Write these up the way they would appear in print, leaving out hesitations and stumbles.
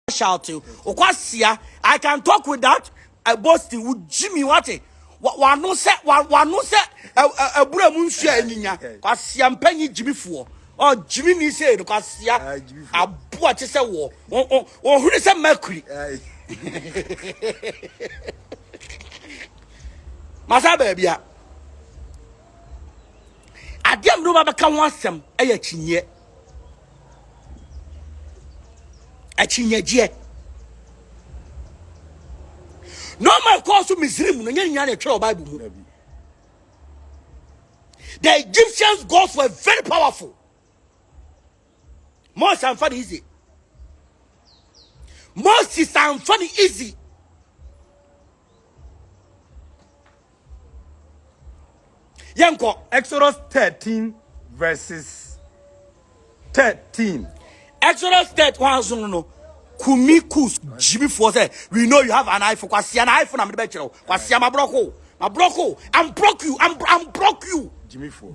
shouting. Okwasia, I can talk without boasting with Jimmy Wati. One no set, a bura munshia ninya. Kwasia mpenyi Jimmy for. Or Jimmy ni say, Kwasia, a boat is a war. Or who is a mercury? Masa baby. Adiam no baba kan wasem eye chinye. Achinye. Normal course of Misrim, no nya Bible. The Egyptians' gods were very powerful. Most and funny easy. Most is and funny easy. Yanko, Exodus 13 verses 13. Exodus 13 no. Kumikus Jimmy for say we know you have an iPhone. Kwasi an iPhone am the bechero. Kwasi am broko. Ma broko. I'm broke you. I'm broke you.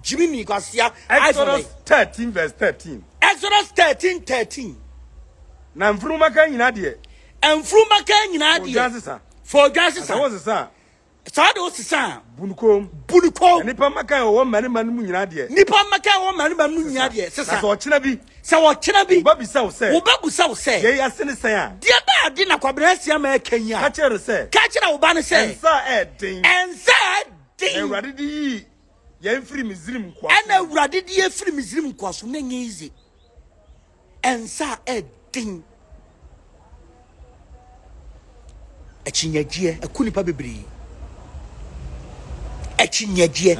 Jimmy ni kwasi Exodus 13 verse 13. Exodus 13:13. Na mfuruma kan nyina de. Mfuruma kan nyina de. For just sa. What's sa? Sa de osisa. Bunukom. Nipa makan wo marima nu nyina de. Nipa makan wo marima nu nyina de. Sesa. So ochina bi. Se wo china bi. Oba bisa wo se. Obabusa wo se. Ye yasene sen a. De ba ade na kwabransia ma kanya. Ka chere se. Ka chere wo ba ne se. Ensa edin. Ensa edin. Ewrade di ye mfiri Misrim kwa. Ana ewrade di ye mfiri Misrim kwa so na nyizi. Ensa edin. Achinyagye akunipa bebre. Achinyagye.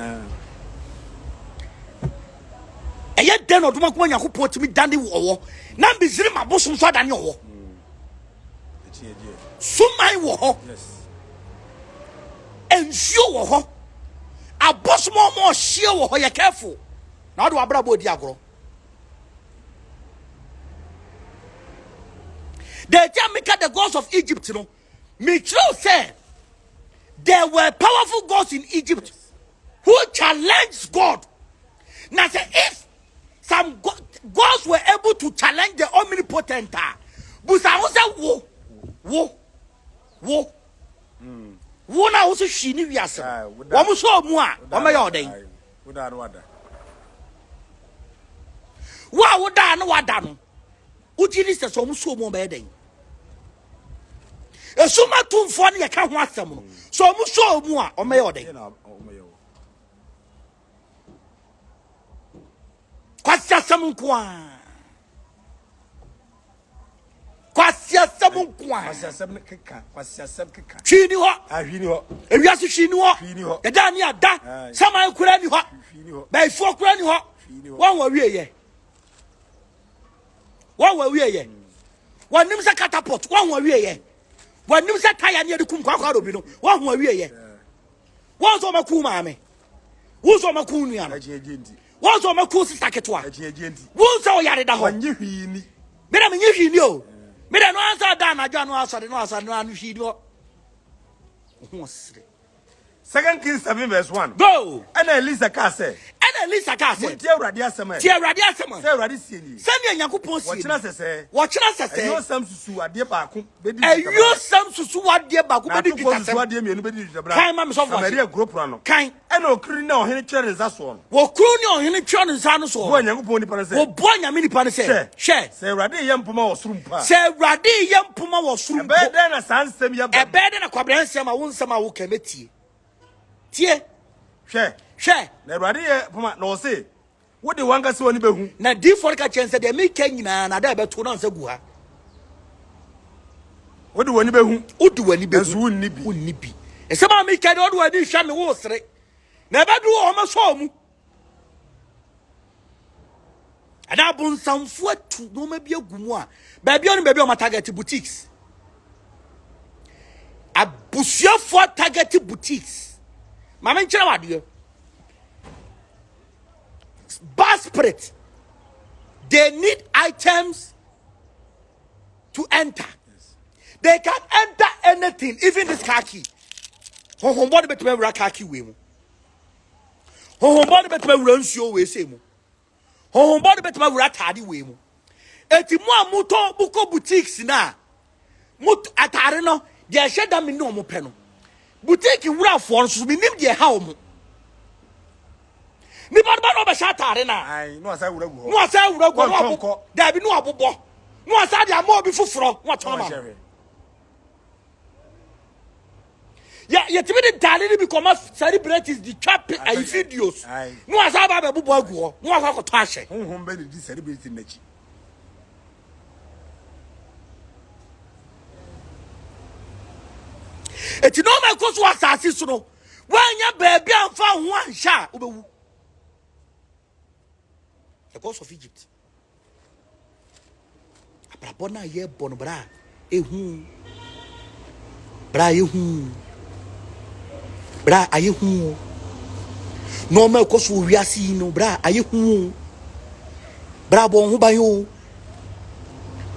Eye den oduma ko Yakobon timi dane wo na Misrim abosom so dane wo. Achinyagye. Sumai wo. Yes. Ensuo wo ho. Abosom mo hye wo ho ye careful. Na do abra bo di agoro. The Jamaica, the gods of Egypt, you know, Mitchell said there were powerful gods in Egypt who challenged God. Now, say if some gods were able to challenge the omnipotent, but I was a wo na wo so hwi ni wiase wo mo so mu a wo me yoden wo da no wada no ujiri se so mo so mu be den esuma tumfo ne yeka ho asem no so mo so mu a wo me yoden kwasi asem nko a kwasi asem nko a kwasi asem keka hwini ho ahwini ho ewiase hwini ho yada ni ada saman kura ni ho baifo kura ni ho wan wa wieye wanim se catapult wan wa wieye wanim se tire ne de kum kwakwa robi no wan wa wieye wan so maku maame wo so maku nua no wan so maku sista ketwa wo so yare da ho wanye hwini me na menye hwini o me da no ansa da na dwa no asore no hwini ho ho sire 2 Kings 7 verse 1. Go. And Elisa kase. Tia uradi asema. Say uradi sieni. Send Yakobon sieni. Watchina sese. Ayo sam susu ade baako bedi. Ayo sam susu ade baako bedi kita susu ade mienu bedi jabra. Kan ma me so for. Maria group no. Kan. Ena okiri na ohene twere nza so. Wo kuru ni ohene twere nza no so. Bo Yakobon ni pa se. Wo bo nyame ni pa se. She. Say uradi ye mpoma wo surumpa. Say uradi ye mpoma wo surumpa. Ebede na sansem ya ba. Ebede na kwabransia ma wo nsema wo kemetie. Tie she na Awurade ye poma na o se wo de wanga se woni behu na di for ka chense de me ka nyina na da be to na nsa gu ha wo de woni behu enso wonni bi esema me ka de wo de wani hwa me wo sere na be do o ma so mu ada bon sanfo atu no ma bi agumu a ba bi on o ma target boutiques abusua for target boutiques Mama nchira wadiyo. Bad spirit. They need items to enter. Yes. They can enter anything, even this car key. Hohombodi betwe wura car key we mu. Hohombodi betwe wura nsuo we se mu. Hohombodi betwe wura tade we mu. Eti mu amuto buko boutiques na mot atare no de hyeda me no mo pɛ no boutique wura for so me nim de ha omo ni ba no be sha atare na ai no asa wura gu ho no asa wura gu no da bi no abobɔ no asa de ama obi foforo no atɔn ma ya timi de dale ni bi koma celebrities the trap videos no asa ba be bobɔ agu ho no asa ko to ahye honhom be di celebrity nachi eti no me ko so asase so no wanya baabi amfa ho anhya obewu the gods of Egypt abrabona ye bon bra ehu bra ayehu no me ko so wiase no bra ayehu bra bon ho ban yo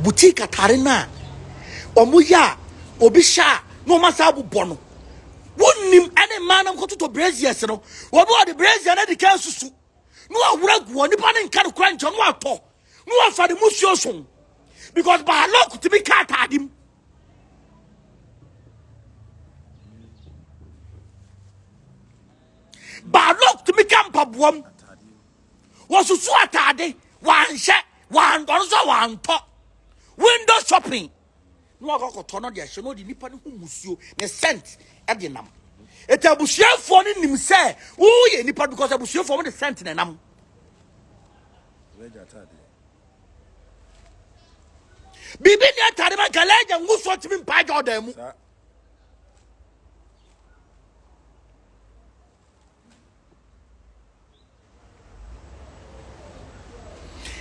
boutique atare na omoya obi sha no masa bobɔ no wonnim ane manam ko to braziers no wo bo de brazier na de kan susu no awura guo nipa ne nka de kura ncho no atɔ no afa de musuo so because ba lock to be cat adim ba lock to be campa boam was susu atade wan hye wan don so wan to window shopping no akokoto no de hye no de nipa ne humusuo ne scent e de nam etabusuafo ne nim se wo ye nipa because abusuafo mo de scent ne nam bibi ni atare ma galeja nguso timi mpa jordan mu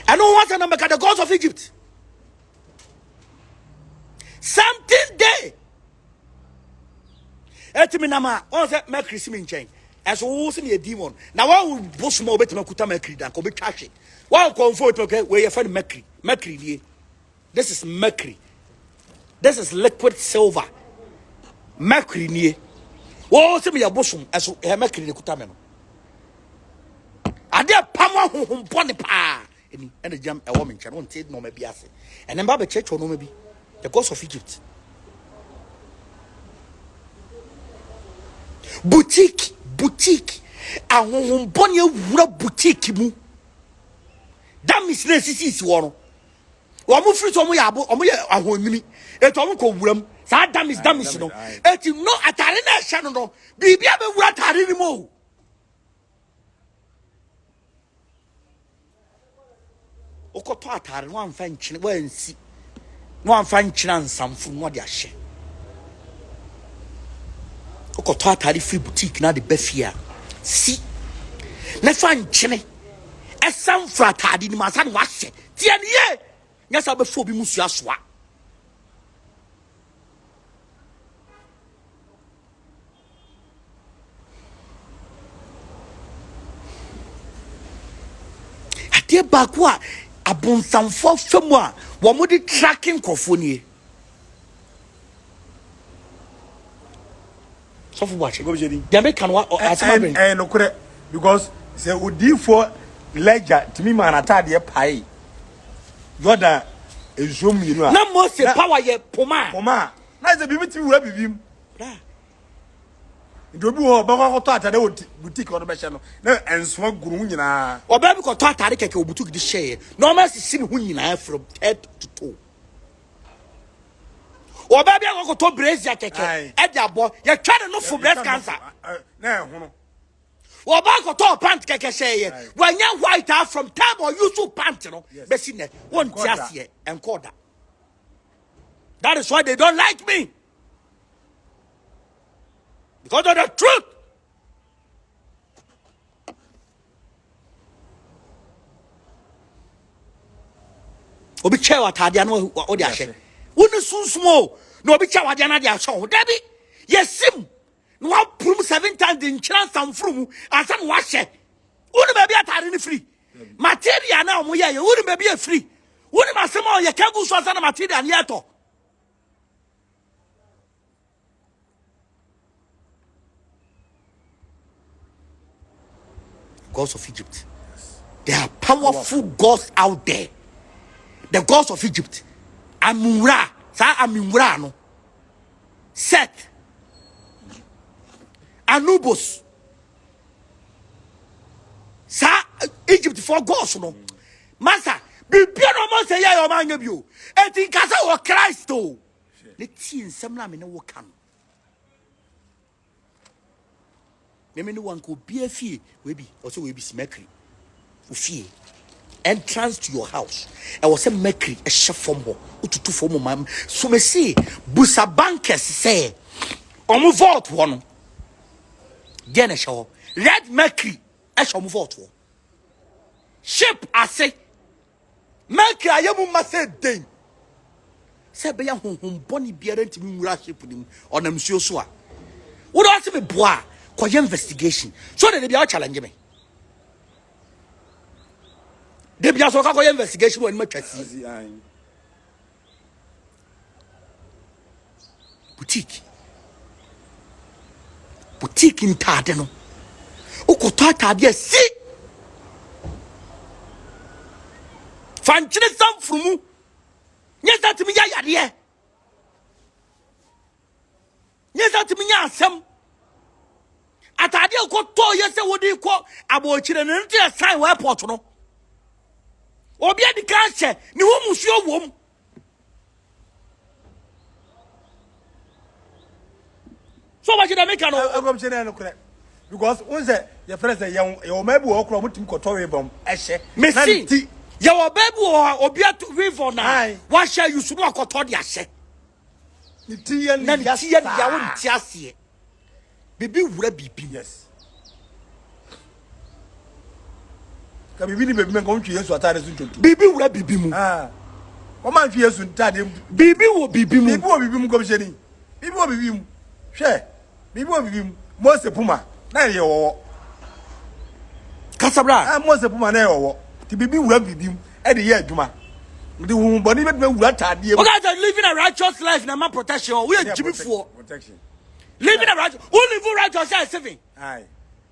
I know what's the number the gods of Egypt something there etimi nama on say mercury simi nchen eso wo se me demon na wa boss mo betima kuta mercury dan ko be twahwe wa comfort okay we your friend mercury die this is mercury this is liquid silver mercury nie wo se me your boss eso e mercury ne kuta me no ade pam ahohom bone pa eni ene jam e wo me nchen won te no ma bi ase ene mba be church no ma bi the gods of Egypt boutique ahohom bone awura boutique mu that means na sisi wo no wo mo free to mo ya abo mo ye ahonimi eto mo ko wuram sa damis no eti no atare na hye no bibia be wura atare ni mo okoto atare no amfa nkyene wansi no amfa nkyena nsamfo no de ahye okoto atare free boutique na de bafia si na fa nkyene esam fra atade ni masa no wahye tie ne ye nyasa be fo bi musu asoa ate bakwa abonsamfo famu a wo mo de tracking kofo nie so for watch go jeri dem kan wa asema ben no kure because say odi for ledger timi man atade pai Jordan ezom yinu a na mo se power ye poma na ze bimi timi wura bibim ndobi ho ba ko to atade boutique o do be hye no na enso guru hu nyina oba bi ko to atade keke o boutique di hye normal si ne hu nyina from head to toe oba bi ko to brazier keke e de abo ye twa no for breast cancer na hu no oba ko to pant keke hye wanya white out from time or use pant no be si ne won ti ase encoder that is why they don't like me because of the truth obi chewa atade no o de ahye woni sunsumo no obi chewa atade na de ahye ho dabi yesim no wa prum 7 times in chance samfrum asa no wa hye woni ba bi atade ni free material na omo ye woni ba bi free woni masem o ye kagu so asa na material ne yeto gods of Egypt. There are powerful gods out there. The gods of Egypt. Amura Sa Aminwura no. Seth. Anubis. Sa Egypt for gods no. Master, be no man say ya man you. E tin kasa o Christ o. Ne tin nsem na me ne wo kan. Me ne wan ko bia fie we bi o so we bi mercury. Fie. Entrance to your house. I was a mercury a chef from ho. Ututu from mam. So me see busa bankers say omo vote one. Gene show. Red mercury a show vote one. Ship I say mercury ayamu ma say den. Say be ya honhom boni biara ntimi nwura ship nim onam suo so a. Wo do ase be boa ko investigation. So they be challenge me. They be also go investigation when me twasi. Boutique in tade no. Ukoto atade si. Fanchine sam frumu. Yes that me ya yade. Yes that me ya asem. Atade ukoto yes e wodi ko abochire ne ntia sign wa airport no. Obi adi kan hye ni wo musuo wom. So much that make no because when say your friend say your maybe wo kro mutim koto we bom ehye Messi your baby or obi at river na what shall you sunu akoto de ahye ni tiye na tiye ya wo ntiase bibi wura bibi yes ka bibi ni bebi men ko ntwe Yesu atade so ntonto bibi wura bibi mu o man twe Yesu ntade bibi wo bibi mu bibi wo bibi mu ko bi sheni bibi wo bibi mu hwe bibi wo bibi mu Mose Puma na ye wo Kasabra Mose Puma na ye wo ti bibi wura bibi mu e de ye adwuma ndi hu boni be wura tade e okay so living a righteous life na man protection we are for protection living a righteous who live righteous say saving aye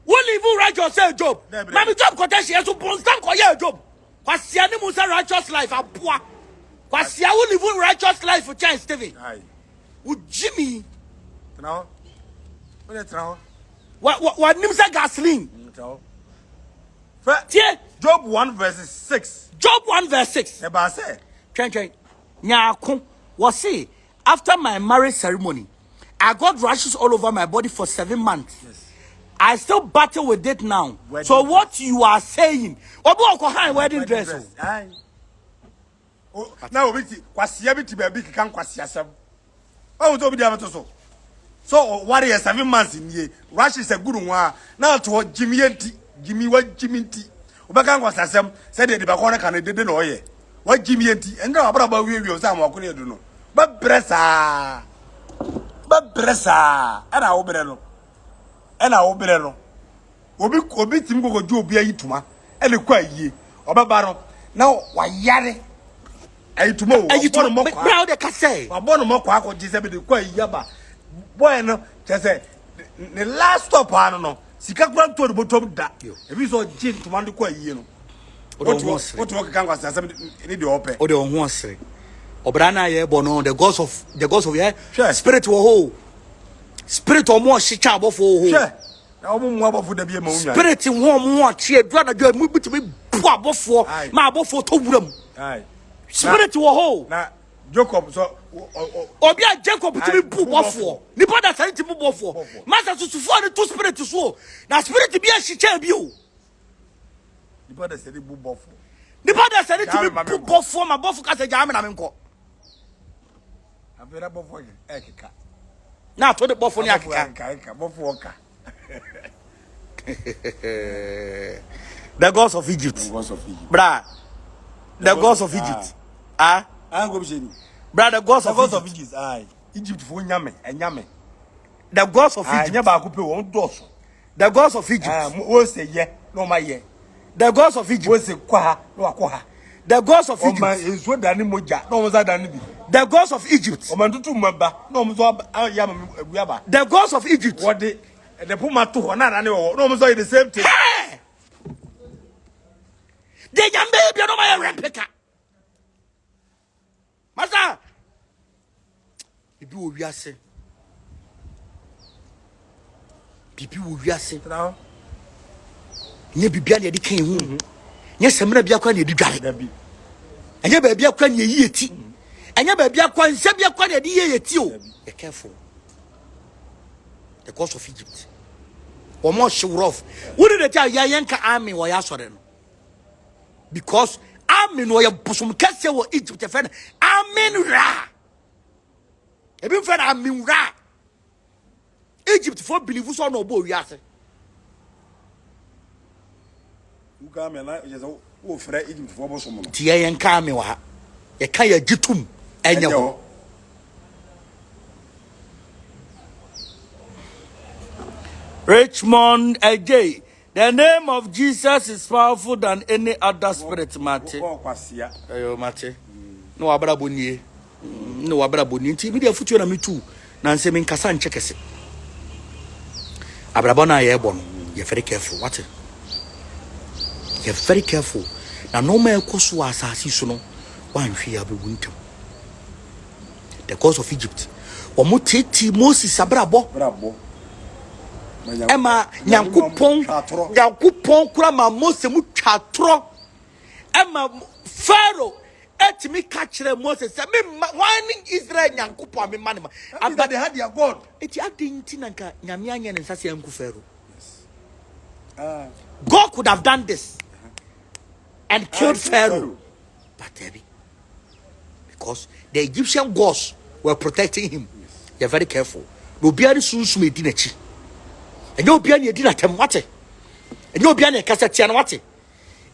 who live righteous say job na me job protection so constant ko ye job kwasia ni musa righteous life apoa kwasia who live righteous life for chance Steven aye wo Jimmy now what now what nimsa gasoline Job 1 verse 6 Job 1 verse 6 e ba say twen nyaako was say after my marriage ceremony I got rashes all over my body for 7 months. Yes. I still battle with it now. Wedding so dress. what you are saying? Obo ko high wedding dress. Aye. Oh, now we see kwasia bi ti ba bi kan kwasia sam. Oh, to bi dia to so. So what is 7 months in ye? Rashes a good one. Now to Jimmy enti, Jimmy what Jimmy enti. Oba kan kwasia sam said the ba ko na kan de no ye. What Jimmy enti. And now abra ba wi wi o sam akure do no. Ba bresa. Ba bresa. Ana wo bre no. Ana wo bre no. Obi tim go ju obi ayituma. Ele kwa yie. Oba ba no. Now wa yare. Ayituma wo. Ayituma mo kwa. Bra de ka say. Wa bo no mo kwa ko jise be de kwa yie ba. Boy no say the last stop no sika kwan to the bottom da e bi so gin to man kwa yie no what kan kwa say ni de ope o de ho asere obra na ye bo no the ghost of yeah spirit wo ho spirit o mo hyecha abofo ho sure na o mo abofo da bi ma unya spirit wo mo tie adura na dwa mu bitimi bu abofo ma abofo to wuram ai spirit wo ho na Jacob so obi a Jacob to be bu bofo ni pada sari ti bu bofo master susufo ni two spirit so na spirit bi a hyecha bi o ni pada sari bu bofo ni pada sari ti bu bofo ma bofo ka se jame na me nko abera bofo ekeka na to de bofo ni akeka ka bofo oka the gods of Egypt bra the gods of Egypt go be sheni brother gods of Egypt aye Egypt for nyame enyame the gods of Egypt anya ba ko pe won doso the gods of Egypt wo se ye no ma ye the gods of Egypt wo se kwa ha no akwa ha the gods of Egypt o ma enso dani moja no mo za dani bi the gods of Egypt o ma tutu maba no mo so ya ma abua ba the gods of Egypt what the puma to ho na na ne wo no mo so the same thing the jambe bi no ma replica Master, bibi wo wiase bibi wo wiase nye bibia na yedi kan hu nye semna bia kwa na yedi dware anya ba bia kwa na yi eti anya ba bia kwa nse bia kwa na yedi ye eti o be careful the coast of Egypt or more sure of what did they tell yanka army wa yasore no because army no ya busum kase wo Egypt friend amen ra e be friend amen ra Egypt for believe so no bo wiase uga me na je so wo frɛ Egypt for bo so mo ti yanka army wa ye kan ya gitum enye ho Richmond AJ, the name of Jesus is powerful than any other spirit, Mate. Ayo, Mate. No abra boni. No abra boni. Nti media futu na me too. Na nse me nkasa nchekese. Abrabona ye bon. You're very careful. What? You're very careful. Na no ma ekoso asasi so no. Wan hwe abewuntam. The cause of Egypt. Omo teti Moses abrabo. Emma Yankupon kura ma Moses mu twatro Emma Pharaoh etimi catchere Moses say me whining Israel Yankupon me man but they had their God eti adinti nanka nyame anye ne nsase yanku Pharaoh God could have done this and killed Pharaoh but because the Egyptian gods were protecting him. You're very careful. No biari sunsume dinachi. And you be an yedina temwate. And you be an cassatianwate.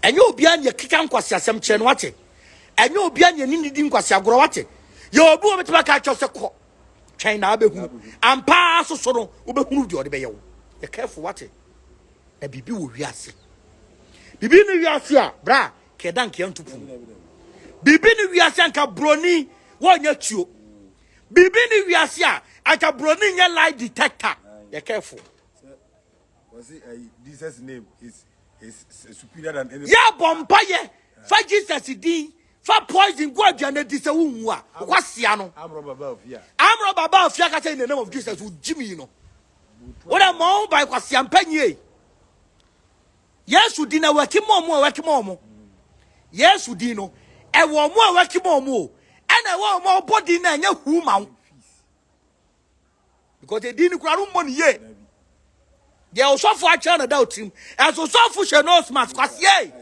And you be an yakikan quasia some chenwate. And you be an yanidin quasia grawate. Your boom to make a chosako. China behu. And pass so ubehu your bayo. You're careful what it. A bibi will yassi. Bibi no yasia, bra, kedan kian to pum. Bibi no yasanka broni, one yet you. Bibi no yasia, I can broni your lie detector. You're careful. Was it Jesus' name is superior than any? Yeah, bompaye. For Jesus di. For poison go and this unwa. Kwasiano. I'm Baba of here. I'm Baba of here in the name of Jesus with Jimmy, you know. What am I by Kwasian Penye? Yes, we didn't work him more. Yes, we didn't. And one more work him more. And I want more body than your woman. Because they didn't cry money yet. They also for a child about him. As also for no smart, because yea.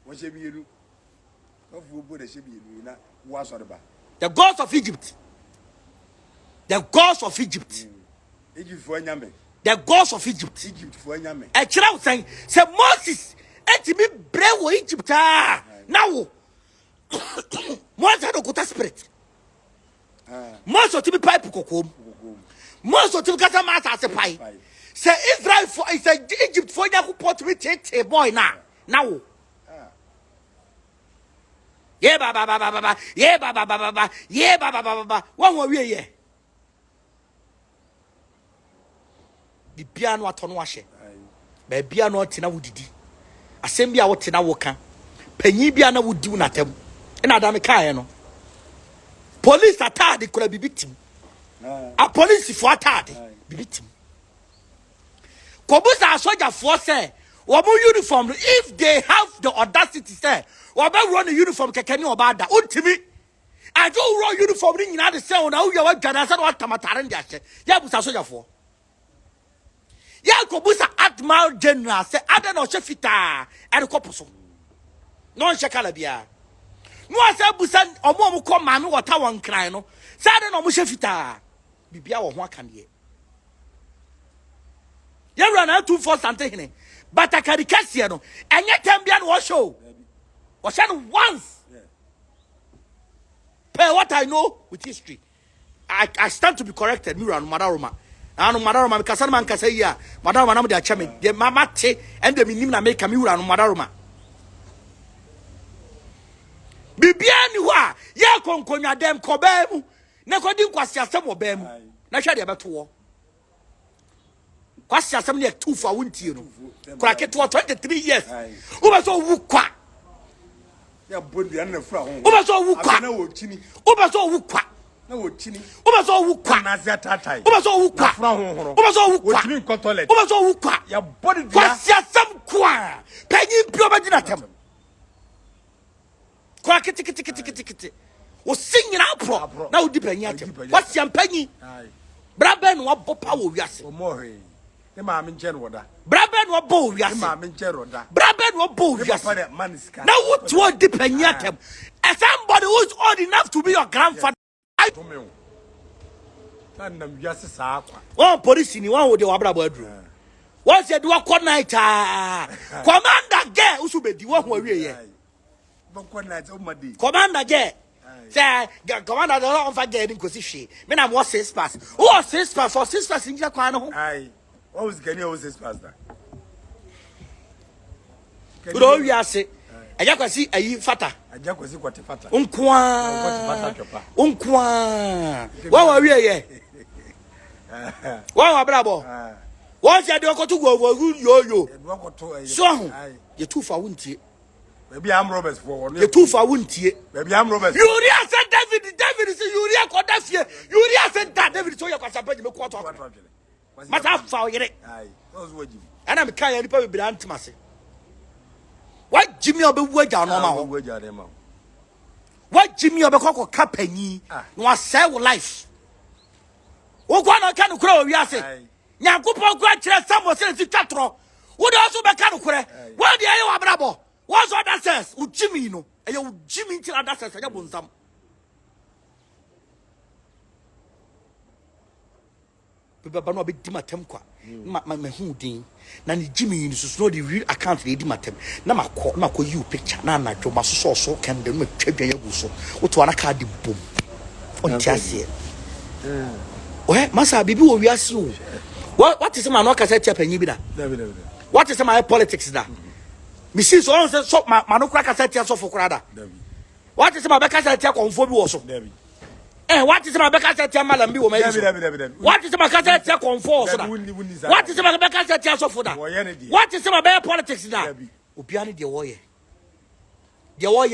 What should be you? The gods of Egypt. The gods of Egypt. Egypt for Yame. The gods of Egypt. Egypt for Yame. A child saying, say Moses, et me brave Egypt. Now, Moses had a good spirit. Moses to be pipe cocoa. Moses to get a matter as a pie. Say Israel for is Egypt for you put me take a boy now. Yeah, baba. Yeah, baba. Yeah, baba. One more year. The piano at Tonwashe. By piano tina would didi. Assembly out tina woka. Penny piano would do nothing. And Adam Kayano. Police attack they could be victim. A police for attack be victim. Kobusa soldier for say, Wabu uniform, if they have the audacity say, Wabu run a uniform, Kakani or Bada, ultimate. I don't run uniform in the cell now. You are Janasa or Tamataran Dashe. Yabusa soldier for. Yakobusa Admiral General say, I don't know, Shefita, and a coposo. Non Shakalabia. No, I said, Busan, or Momo come, Mammy, or Tawan Crino. Saturn or Mushefita. Bibia or Wakandi. You run out 2 for something, but I can't catch you. And yet, Tambian was show. Was once. Per what I know with history, I stand to be corrected. Mira and Madaroma. And Madaroma, because some man can say, yeah, Madaroma, the chairman, the Mamate, and the Minimna make a Mura and Madaroma. Bibianua, Yakon Konya dem Cobem, Nakodim Quasia some of them. Naturally about 2. Quasia some like 2 for winter. Crack it for 23 years. Who was all Wuka? Ya Bundi and the Frau. Who was all Wuka? Who was all Wuka? na wo chini Obaso wukwa na zia tatai Obaso wukwa fra honhoro Obaso wukwa chini ko toilet Obaso wukwa ya body dia kwasiasam kwa panyi pio bagina tem kwa kiti o sinyina pro na odi panyi atem kwasiam panyi brabe no abopa wo wiase o mohe ne ma me nche no da brabe no bo wiase ne ma me nche ro da brabe no bo wiase maniska na what to odi panyi atem as somebody who is old enough to be your grandfather na wiase saa kwa one police ni one wo de wabra bo adru one said wa ko night commander girl usu bedi wo ho awie ye night o madi commander girl say commander don't on forget in kosi hwe me na mo 6 pass who 6 pass for 6 pass nja kwa no ho ai what was gani o 6 pass da do wiase aja kwasi ayi fata aja kwasi kwate fata unkwa wa wie ye wa brabo wa se de okotu go yo so ye tu fa wuntie baby am robbers for ye tu fa wuntie baby am robbers Uriah said David say Uriah ko da fie Uriah said that David so ye kwasa pa me ko to mata fa yere ai those waji ana me kan ya nipa be bra ntimase wa Jimmy obewu aja no ma ho wa Jimmy obekọ kapanyi no asay wo life wo kwa na ka no kura o wiase nyankopon kwa kire Samuel se ti twatro wo de so be ka no kure wo de aye wa brabo wo so that says wo Jimmy no eye wo Jimmy ti that says anya bonsam beba no be di matem kwa ma hu din na ni Jimmy ni so the real account dey di matem na mako you picture na anadwo maso so kan de ma twadwan ya guso wo to ana ka di bom on tiase masa bibi wo wiase o what is man no ka say chapanyi bi da what is my politics da mi see so on say so ma no kra ka say tia so fokura da what is my be ka say tia konfo bi wo so what is my beka set ya malam bi wo mai what is my ka set ya konfo so da what is my beka set ya so for da what is my be politics da obia ne de wo ye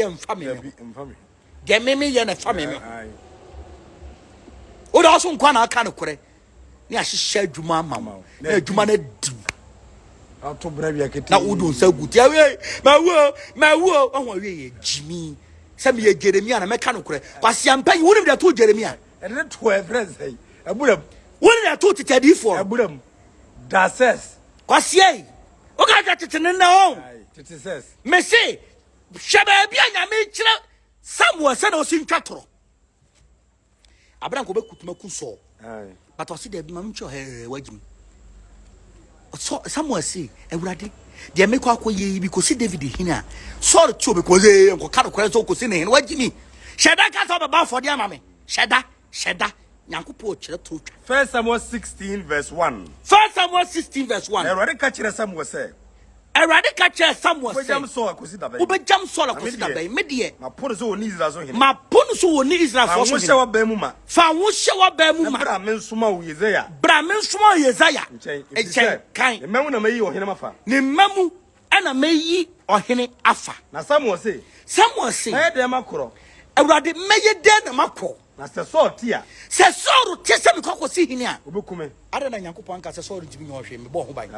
mfa me de me ye na fa me o da so nkwa na aka ne kure ne a hihye adwuma mama na adwuma na di auto bra bia kete na udu nsa guti awe mawo ohwo awe ye Jimmy Sami ye Jeremia na meka no kure kwasi ampanyi wonim de to Jeremia ene to e friends hey aburam wonim de to titadi for aburam da says kwasi ei o ka tatene na o titi says me say shaba bia nya me kire Samuel se na o sin twatoro abran ko be kutuma kuso but o si de ma mcho wajim so Samuel say ewurade de me kwa koye bi ko si David hina sorry to be ko ze ko ka ko so ko si ne wajimi sheda ka so ba for de amame sheda nyankopo kire to twa 1 Samuel 16 verse 1 1 Samuel 16 verse 1 erade ka kire Samuel say obejam so akosi da bay me de ma pono so oni Israel so hene ma pono so oni Israel for so hene fa wo hye wa ba mu ma bra me nsoma wo Yesaya kan memu na mayi ohene mafa ne memu ana mayi ohene afa na Samuel say e de makoro awurade meye de na makọ na se so tia se so ro tie se me kokosi hene a obekume ada na nyankopon anka se so ro jimi nyo hwe me bo ho ban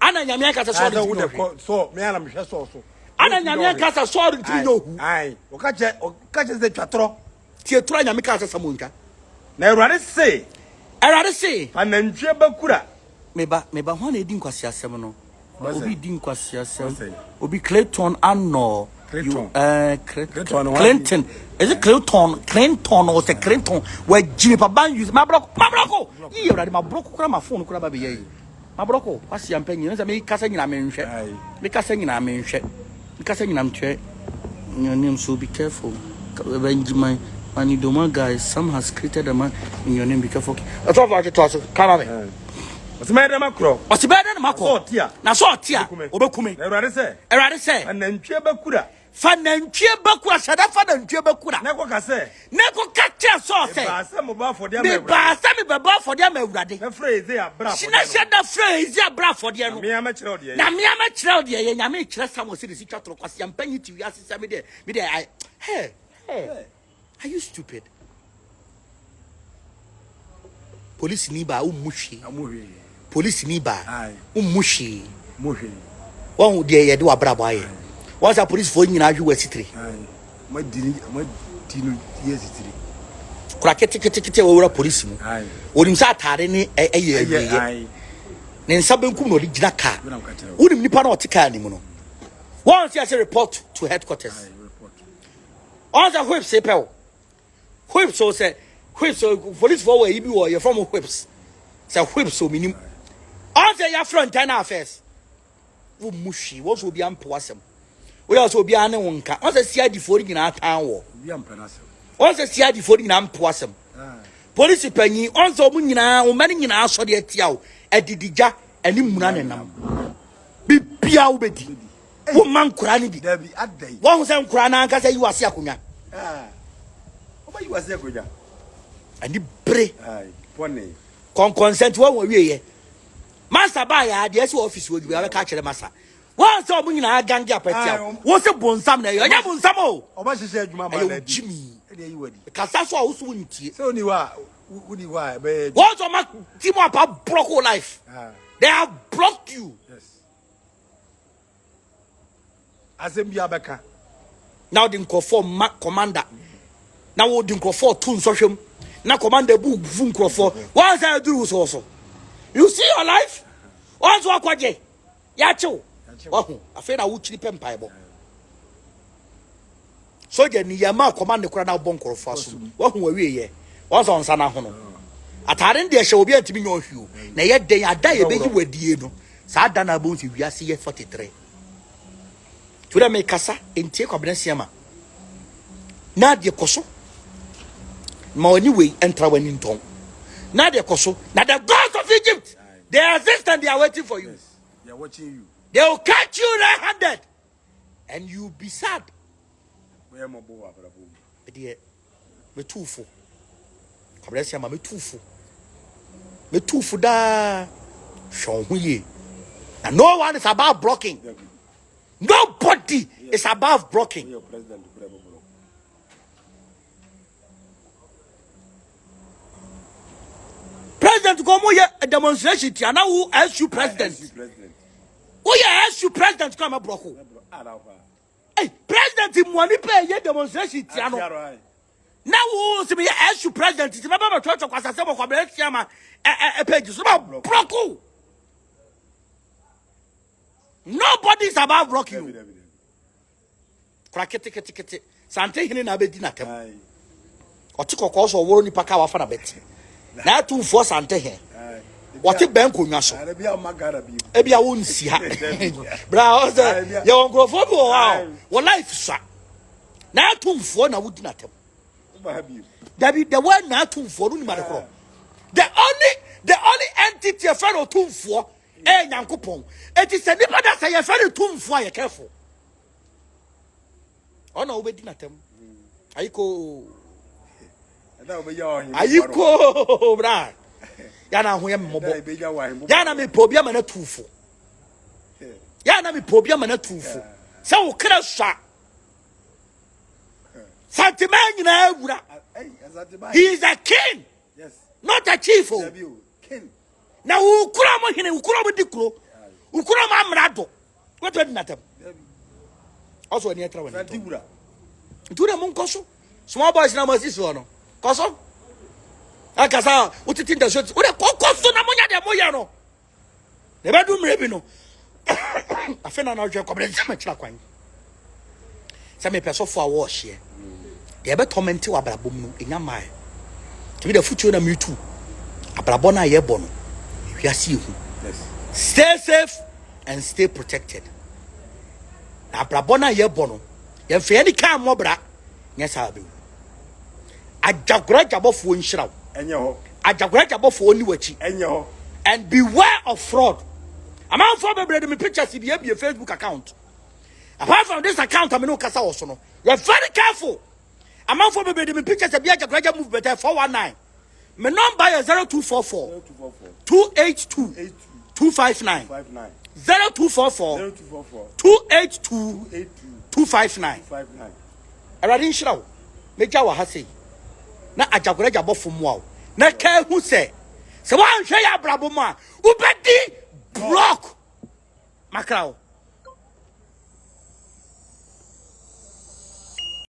ana nyame anka se so ro jimi nyo so me ana me hwe so ana nyame anka se so ro jimi nyo hu o ka che se twatoro tie tro nyame ka se samo nka na erade se anantwe bakura me ba ho na edi nkwasi asem no obi di nkwasi asem obi Clayton ano Clinton is it Clinton or the Clinton where Jimmy Papa use my broko you ready my broko kura my phone kura ba be yi my broko wasi ampanyi na me kasa nyina me nhwe me kasa nyina me nhwe your name, so be careful Benjamin Manidoma guys some has created a man in your name, be careful that's all about it to come on what's better macro what's better macro na so tia obekume erade say anantwe bakura fa nantwe bakura sada fa nantwe bakura na ko ka se na ko ka che so se ba se mo ba for dia me ba se me baba for dia mawurade na phrase ya bra for na she da phrase ya bra for dia no me ama kire odie na me ama kire odie ye nya me kire Samuel se si twatoro kwase ampanyi ti wi asesa me de hey are you stupid police ni ba umushi amuhwe police ni ba ai umushi muhwe won de ye de wabrabo aye won sa police fo nyina hwe wasitire ai madini yesitire kura kete we wura police mu ai onim sa atare ni eye ai ne nsa benkum no de gina ka wonim nipa na otika ni mu no won say report to headquarters report on the whip say pel whip so say whip so police for where you be or you from whips say whip so minim on say your front ten affairs wo mushi wo so bi ampo asem we also bi ane wonka on say CID for nyina atan wo bi ampana asem on say CID for nyina ampo asem police panyi on say omu nyina o mani nyina aso de atia wo edidija ani muna ne nam bi bia wo bedi wo man kura ni bi dabi adai wo say kura na anka say you ase akonya oba you ase akonya ani bre ai pone consent wo wie ye master ba ya de ese office wo bi ka kire master won say omu nyina gangi apatia wo se bonsam na ye onya bonsam o oba hyehyɛ adwuma ma na jimi e dey wadi kasa so a wo so ntie so ni wa be won so ma team up block your life they have blocked you yes asem bi abeka now the commander now wo the for tun so hwem na commander bu vu nkrofo won say duru so you see your life won so akwaje ya chew wahu afi na wo chiri pempaibo soja ni yama commander kura na bon nkrofo aso wahu awie ye won so nsa na ho no atare de hye obi antimi nyo hwiu na ye den ada ye beji wadie no sa ada na bon si wiase ye 43 tura me kasa entie kwabenasiama na de koso ma oni we entra wani nton na de koso na the gods of Egypt they exist and they are waiting for you. Yes, they are watching you. They will catch you red-handed and you be sad. Where mo bo abrabo Ede me tufu kwabenasiama me tufu da shon huye and no one is above blocking. Nobody is above blocking. your president brabo block president go mo ye a demonstration ti ana who SU president who ye SU president come block who hey president mo ni pay ye demonstration ti ano na who se me SU president ti me ba church kwasa se mo kwa be tiama page so block who nobody is above blocking you kra kete sante hini na be di na tem otikoko so woro ni paka wa fa na beti na tu fo sante he wati ben konwa so e bia won si ha bra o se ye won grofo bi wo life sa na tu fo na wudi na tem dabi the one na tu fo no ni ma de kro the only entity e fa no tu fo nyankopon eti se nipa da se ye fa no tu fo ye careful ona obedi na tem ayiko bra yana ho ye mmobo yana me probia ma na tufo yana me probia ma na tufo se wo kra swa Fatima nyina awura he is a king yes not a chief king na ukura mo hene ukura mo dikuro ukura mo amrado what we na tem also ni etra wani diwura ntuna mo nkoso small boys na mo sisi no koso akasa utiti nda shoti ure kokoso na monya de moya no ne bedu mrebi no afena na odwe kwabere jama kira kwan se me peso fo awo hye de be torment wa brabom no enya mai to be the future na me too abrabo na ye bo no hwiase ehu stay safe and stay protected abrabo na ye bo no ye fe ni kan mo bra nya sa be Ajagurajah bofo nhiraw enye ho Ajagurajah bofo ni wachi enye ho and beware of fraud amount for be me pictures be a Facebook account apart from this account I no kasa also no you are very careful amount for me pictures be Ajagurajah move better 419 my number is 0244 282 259 0244 282 259 already nhiraw meja wa ha sei na Ajagurajah bofo mu aw na ka hu se So one share ya brabo ma. Ubedi block. Makrao.